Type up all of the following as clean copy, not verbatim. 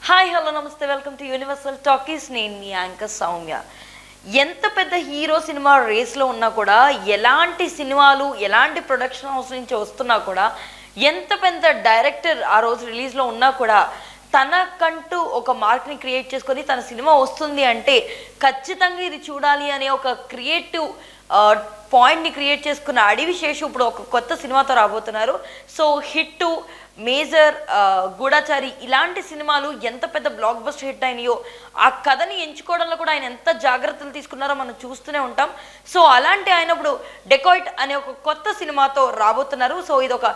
Hi hello నమస్తే welcome to universal talkies. నేను మీ anchor Soumya. ఎంత పెద్ద హీరో సినిమా రేస్లో ఉన్నా కూడా, ఎలాంటి సినిమాలు ఎలాంటి ప్రొడక్షన్ హౌస్ నుంచి వస్తున్నా కూడా, ఎంత పెద్ద డైరెక్టర్ ఆ రోజు రిలీజ్లో ఉన్నా కూడా తనకంటూ ఒక మార్క్ని క్రియేట్ చేసుకొని తన సినిమా వస్తుంది అంటే ఖచ్చితంగా ఇది చూడాలి అనే ఒక క్రియేటివ్ పాయింట్ని క్రియేట్ చేసుకున్న అడవి శేషు ఇప్పుడు ఒక కొత్త సినిమాతో రాబోతున్నారు. సో హిట్టు, మేజర్, గూఢచారి ఇలాంటి సినిమాలు ఎంత పెద్ద బ్లాక్ బస్టర్ హిట్ అయినాయో ఆ కథని ఎంచుకోవడంలో కూడా ఆయన ఎంత జాగ్రత్తలు తీసుకున్నారో మనం చూస్తూనే ఉంటాం. సో అలాంటి ఆయన ఇప్పుడు డెకాయిట్ అనే ఒక కొత్త సినిమాతో రాబోతున్నారు. సో ఇది ఒక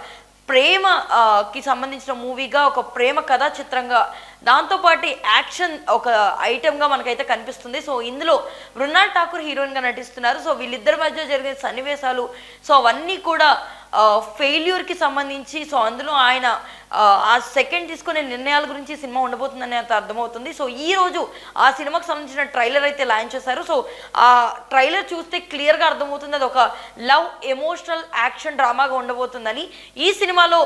ప్రేమకి సంబంధించిన మూవీగా, ఒక ప్రేమ కథా చిత్రంగా, దాంతోపాటు యాక్షన్ ఒక ఐటెంగా మనకైతే కనిపిస్తుంది. సో ఇందులో మృణాల్ ఠాకూర్ హీరోయిన్గా నటిస్తున్నారు. సో వీళ్ళిద్దరి మధ్య జరిగే సన్నివేశాలు, సో అవన్నీ కూడా ఫెయిల్యూర్కి సంబంధించి, సో అందులో ఆయన ఆ సెకండ్ తీసుకునే నిర్ణయాల గురించి సినిమా ఉండబోతుందని అయితే అర్థమవుతుంది. సో ఈరోజు ఆ సినిమాకి సంబంధించిన ట్రైలర్ అయితే లాంచ్ చేశారు. సో ఆ ట్రైలర్ చూస్తే క్లియర్గా అర్థమవుతుంది అది ఒక లవ్, ఎమోషనల్, యాక్షన్ డ్రామాగా ఉండబోతుందని. ఈ సినిమాలో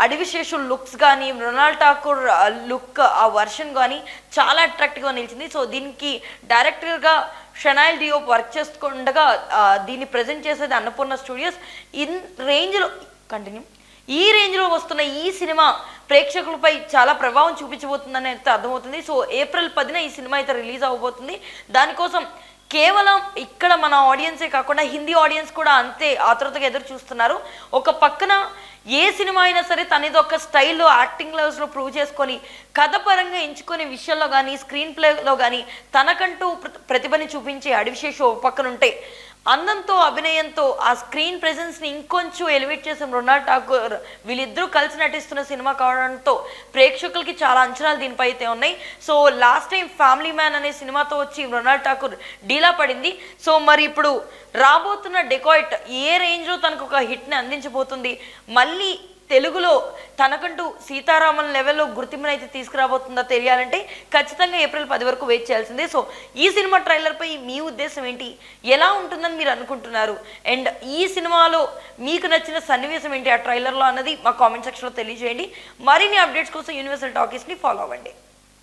అడవి శేషు లుక్స్ కానీ, మృణాల్ ఠాకూర్ లుక్ ఆ వర్షన్ కానీ చాలా అట్రాక్టివ్గా నిలిచింది. సో దీనికి డైరెక్టర్గా షనాయిల్ డియోప్ వర్క్ చేసుకుండగా దీన్ని ప్రజెంట్ చేసేది అన్నపూర్ణ స్టూడియోస్. ఈ రేంజ్లో వస్తున్న ఈ సినిమా ప్రేక్షకులపై చాలా ప్రభావం చూపించబోతుందని అయితే అర్థమవుతుంది. సో ఏప్రిల్ 10న ఈ సినిమా అయితే రిలీజ్ అవ్వబోతుంది. దానికోసం కేవలం ఇక్కడ మన ఆడియన్సే కాకుండా హిందీ ఆడియన్స్ కూడా అంతే ఆతృతగా ఎదురు చూస్తున్నారు. ఒక పక్కన ఏ సినిమా అయినా సరే తనది ఒక స్టైల్లో, యాక్టింగ్ లెవెల్స్లో ప్రూవ్ చేసుకొని, కథ పరంగా ఎంచుకునే విషయంలో కానీ, స్క్రీన్ ప్లేలో కానీ తనకంటూ ప్రతిభని చూపించే అడవి శేషు పక్కన ఉంటే, అందంతో, అభినయంతో ఆ స్క్రీన్ ప్రెజెన్స్ని ఇంకొంచెం ఎలివేట్ చేసే మృణాల్ ఠాకూర్ వీళ్ళిద్దరూ కలిసి నటిస్తున్న సినిమా కావడంతో ప్రేక్షకులకి చాలా అంచనాలు దీనిపై అయితే ఉన్నాయి. So last time family man అనే సినిమాతో వచ్చి మృణాల్ ఠాకూర్ డీలా పడింది. సో మరి ఇప్పుడు రాబోతున్న డెకాయిట్ ఏ రేంజ్లో తనకు ఒక హిట్ని అందించబోతుంది, మళ్ళీ తెలుగులో తనకంటూ సీతారామన్ లెవెల్లో గుర్తింపును అయితే తీసుకురాబోతుందో తెలియాలంటే ఖచ్చితంగా ఏప్రిల్ 10 వరకు వెయిట్ చేయాల్సిందే. సో ఈ సినిమా ట్రైలర్పై మీ ఉద్దేశం ఏంటి, ఎలా ఉంటుందని మీరు అనుకుంటున్నారు, అండ్ ఈ సినిమాలో మీకు నచ్చిన సన్నివేశం ఏంటి ఆ ట్రైలర్లో అన్నది మా కామెంట్ సెక్షన్లో తెలియజేయండి. మరిన్ని అప్డేట్స్ కోసం యూనివర్సల్ టాకీస్ని ఫాలో అవ్వండి.